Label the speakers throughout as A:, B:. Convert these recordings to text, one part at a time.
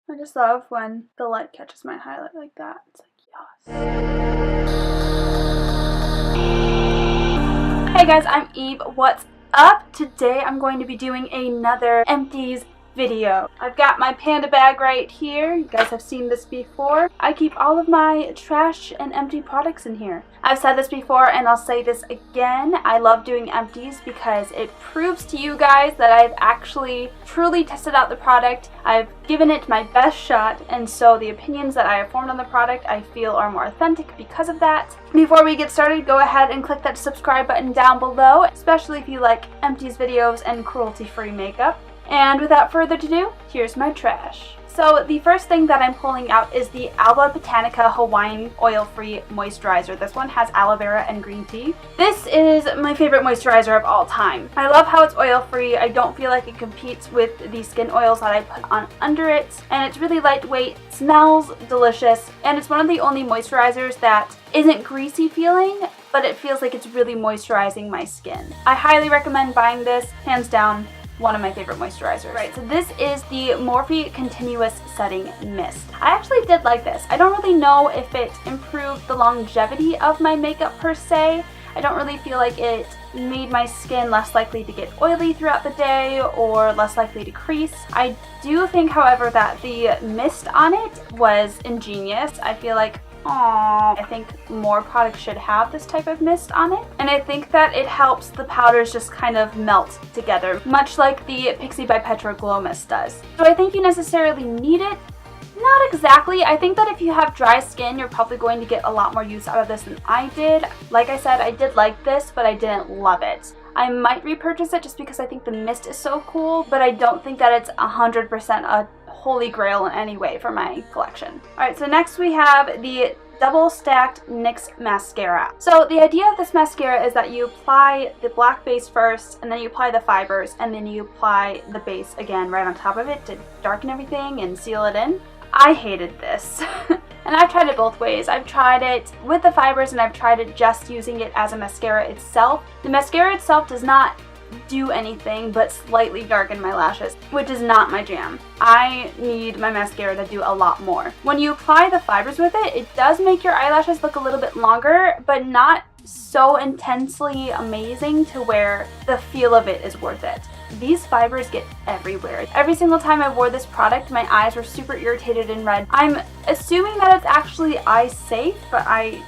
A: I just love when the light catches my highlight like that. It's like, yes. Hey guys, I'm Eve. What's up? Today I'm going to be doing another Empties video. I've got my panda bag right here. You guys have seen this before. I keep all of my trash and empty products in here. I've said this before and I'll say this again. I love doing empties because it proves to you guys that I've actually truly tested out the product. I've given it my best shot, and so the opinions that I have formed on the product I feel are more authentic because of that. Before we get started, go ahead and click that subscribe button down below, especially if you like empties videos and cruelty-free makeup. And without further ado, here's my trash. So the first thing that I'm pulling out is the Alba Botanica Hawaiian Oil-Free Moisturizer. This one has aloe vera and green tea. This is my favorite moisturizer of all time. I love how it's oil-free. I don't feel like it competes with the skin oils that I put on under it. And it's really lightweight, smells delicious, and it's one of the only moisturizers that isn't greasy feeling, but it feels like it's really moisturizing my skin. I highly recommend buying this, hands down. One of my favorite moisturizers. Right, so this is the Morphe Continuous Setting Mist. I actually did like this. I don't really know if it improved the longevity of my makeup per se. I don't really feel like it made my skin less likely to get oily throughout the day or less likely to crease. I do think, however, that the mist on it was ingenious. I feel like I think more products should have this type of mist on it. And I think that it helps the powders just kind of melt together, much like the Pixi by Petra Glow Mist does. Do I think you necessarily need it? Not exactly. I think that if you have dry skin, you're probably going to get a lot more use out of this than I did. Like I said, I did like this, but I didn't love it. I might repurchase it just because I think the mist is so cool, but I don't think that it's 100% a holy grail in any way for my collection. Alright, so next we have the Double Stacked NYX Mascara. So the idea of this mascara is that you apply the black base first, and then you apply the fibers, and then you apply the base again right on top of it to darken everything and seal it in. I hated this. And I've tried it both ways. I've tried it with the fibers and I've tried it just using it as a mascara itself. The mascara itself does not do anything but slightly darken my lashes, which is not my jam. I need my mascara to do a lot more. When you apply the fibers with it, it does make your eyelashes look a little bit longer, but not so intensely amazing to where the feel of it is worth it. These fibers get everywhere. Every single time I wore this product, my eyes were super irritated and red. I'm assuming that it's actually eye safe, but I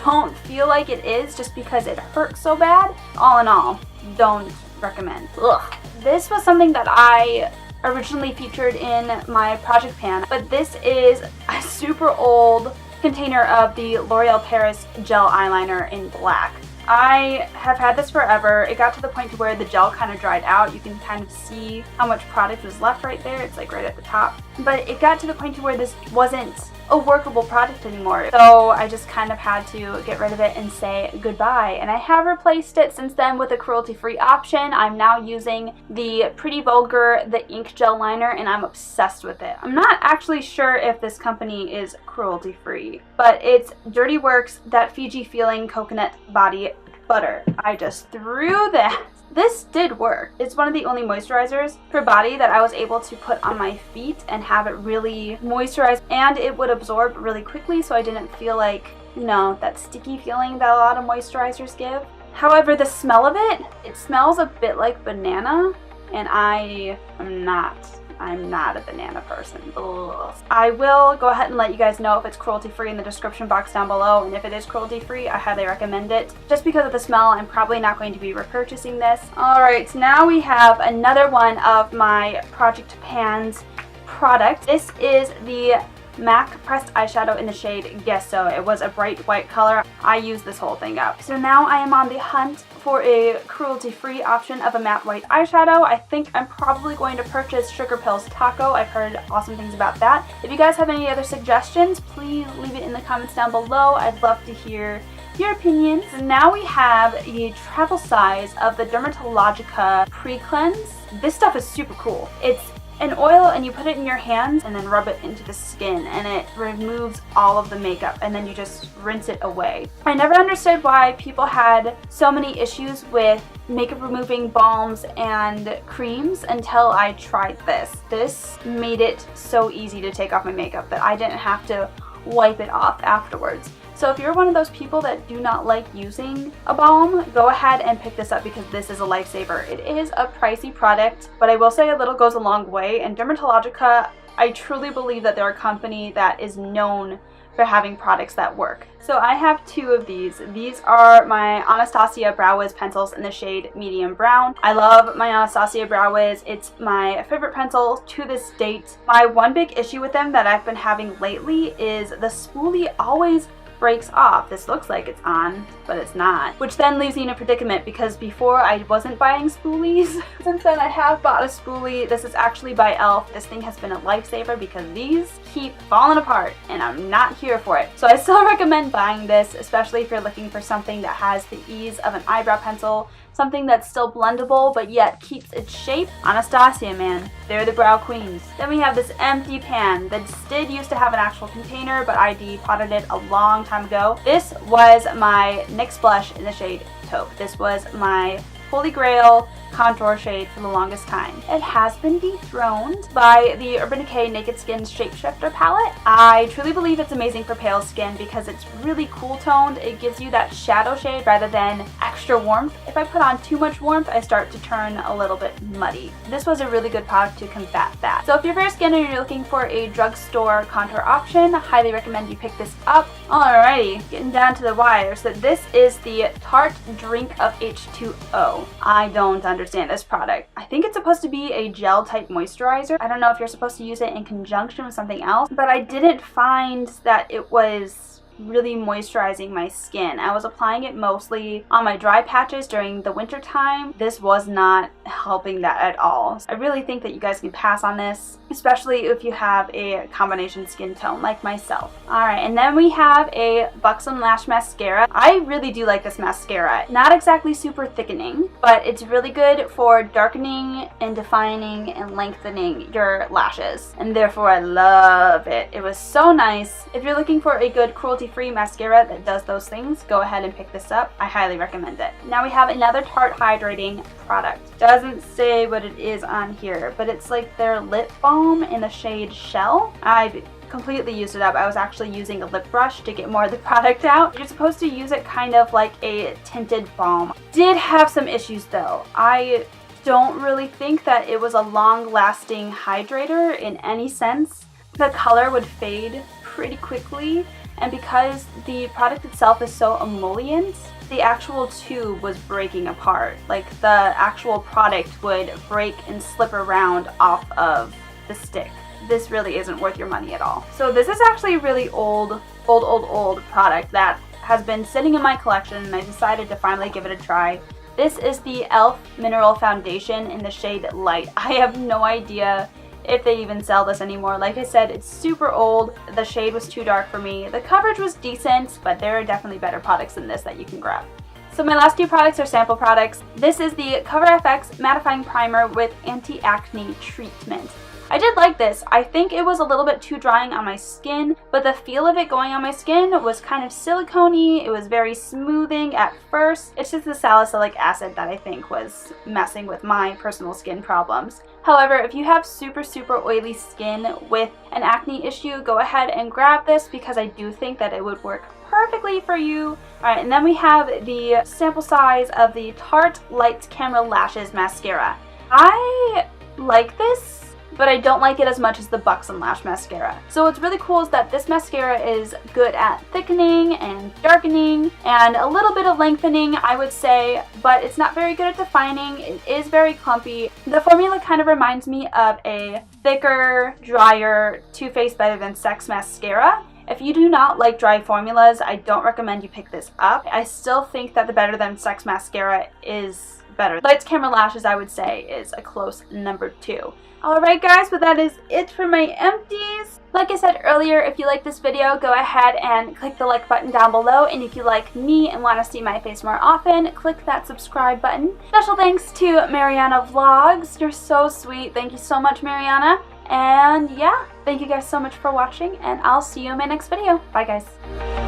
A: don't feel like it is just because it hurts so bad. All in all, don't recommend. Ugh. This was something that I originally featured in my project pan, but this is a super old container of the L'Oreal Paris gel eyeliner in black. I have had this forever. It got to the point to where the gel kind of dried out. You can kind of see how much product was left right there. It's like right at the top. But it got to the point to where this wasn't a workable product anymore. So I just kind of had to get rid of it and say goodbye. And I have replaced it since then with a cruelty-free option. I'm now using the Pretty Vulgar, the ink gel liner, and I'm obsessed with it. I'm not actually sure if this company is cruelty-free, but it's Dirty Works, that Fiji feeling coconut body butter. I just threw that. This did work. It's one of the only moisturizers for body that I was able to put on my feet and have it really moisturize, and it would absorb really quickly, so I didn't feel like, you know, that sticky feeling that a lot of moisturizers give. However, the smell of it, it smells a bit like banana, and I'm not a banana person. Ugh. I will go ahead and let you guys know if it's cruelty-free in the description box down below, and if it is cruelty-free, I highly recommend it. Just because of the smell, I'm probably not going to be repurchasing this. Alright, so now we have another one of my Project Pan's products. This is the MAC pressed eyeshadow in the shade Gesso. It was a bright white color. I used this whole thing up. So now I am on the hunt for a cruelty-free option of a matte white eyeshadow. I think I'm probably going to purchase Sugar Pills Taco. I've heard awesome things about that. If you guys have any other suggestions, please leave it in the comments down below. I'd love to hear your opinions. So now we have the travel size of the Dermatologica Pre-Cleanse. This stuff is super cool. It's an oil and you put it in your hands and then rub it into the skin, and it removes all of the makeup, and then you just rinse it away. I never understood why people had so many issues with makeup removing balms and creams until I tried this. This made it so easy to take off my makeup that I didn't have to wipe it off afterwards. So if you're one of those people that do not like using a balm, go ahead and pick this up because this is a lifesaver. It is a pricey product, but I will say a little goes a long way. And Dermatologica, I truly believe that they're a company that is known for having products that work. So I have two of these. These are my Anastasia Brow Wiz pencils in the shade medium brown. I love my Anastasia Brow Wiz. It's my favorite pencil to this date. My one big issue with them that I've been having lately is the spoolie always breaks off. This looks like it's on, but it's not, which then leaves me in a predicament because before I wasn't buying spoolies. Since then I have bought a spoolie. This is actually by e.l.f. This thing has been a lifesaver because these keep falling apart and I'm not here for it. So I still recommend buying this, especially if you're looking for something that has the ease of an eyebrow pencil, something that's still blendable but yet keeps its shape. Anastasia, man, they're the brow queens. Then we have this empty pan that did used to have an actual container, but I depotted it a long time ago. This was my NYX blush in the shade Taupe. This was my holy grail contour shade for the longest time. It has been dethroned by the Urban Decay Naked Skin Shapeshifter palette. I truly believe it's amazing for pale skin because it's really cool toned. It gives you that shadow shade rather than extra warmth. If I put on too much warmth, I start to turn a little bit muddy. This was a really good product to combat that. So if you're fair skinned and you're looking for a drugstore contour option, I highly recommend you pick this up. Alrighty, getting down to the wire. So this is the Tarte Drink of H2O. I don't understand this product. I think it's supposed to be a gel type moisturizer. I don't know if you're supposed to use it in conjunction with something else, but I didn't find that it was really moisturizing my skin. I was applying it mostly on my dry patches during the winter time. This was not helping that at all. I really think that you guys can pass on this, especially if you have a combination skin tone like myself. Alright, and then we have a Buxom Lash Mascara. I really do like this mascara. Not exactly super thickening, but it's really good for darkening and defining and lengthening your lashes, and therefore I love it. It was so nice. If you're looking for a good cruelty free mascara that does those things, go ahead and pick this up. I highly recommend it. Now we have another Tarte hydrating product. Doesn't say what it is on here, but it's like their lip balm in the shade Shell. I've completely used it up. I was actually using a lip brush to get more of the product out. You're supposed to use it kind of like a tinted balm. Did have some issues though. I don't really think that it was a long-lasting hydrator in any sense. The color would fade pretty quickly, and because the product itself is so emollient, the actual tube was breaking apart. Like the actual product would break and slip around off of the stick. This really isn't worth your money at all. So this is actually a really old product that has been sitting in my collection, and I decided to finally give it a try. This is the e.l.f. Mineral Foundation in the shade Light. I have no idea if they even sell this anymore. Like I said, it's super old. The shade was too dark for me. The coverage was decent, but there are definitely better products than this that you can grab. So my last two products are sample products. This is the Cover FX Mattifying Primer with Anti-Acne Treatment. I did like this. I think it was a little bit too drying on my skin, but the feel of it going on my skin was kind of silicone-y. It was very smoothing at first. It's just the salicylic acid that I think was messing with my personal skin problems. However, if you have super oily skin with an acne issue, go ahead and grab this because I do think that it would work perfectly for you. Alright, and then we have the sample size of the Tarte Light Camera Lashes Mascara. I like this, but I don't like it as much as the Buxom Lash Mascara. So what's really cool is that this mascara is good at thickening and darkening and a little bit of lengthening, I would say, but it's not very good at defining. It is very clumpy. The formula kind of reminds me of a thicker, drier Too Faced Better Than Sex mascara. If you do not like dry formulas, I don't recommend you pick this up. I still think that the Better Than Sex mascara is better. Lights Camera Lashes, I would say, is a close number 2. Alright guys, but that is it for my empties. Like I said earlier, if you like this video, go ahead and click the like button down below. And if you like me and want to see my face more often, click that subscribe button. Special thanks to Mariana Vlogs. You're so sweet. Thank you so much, Mariana. And yeah, thank you guys so much for watching, and I'll see you in my next video. Bye, guys.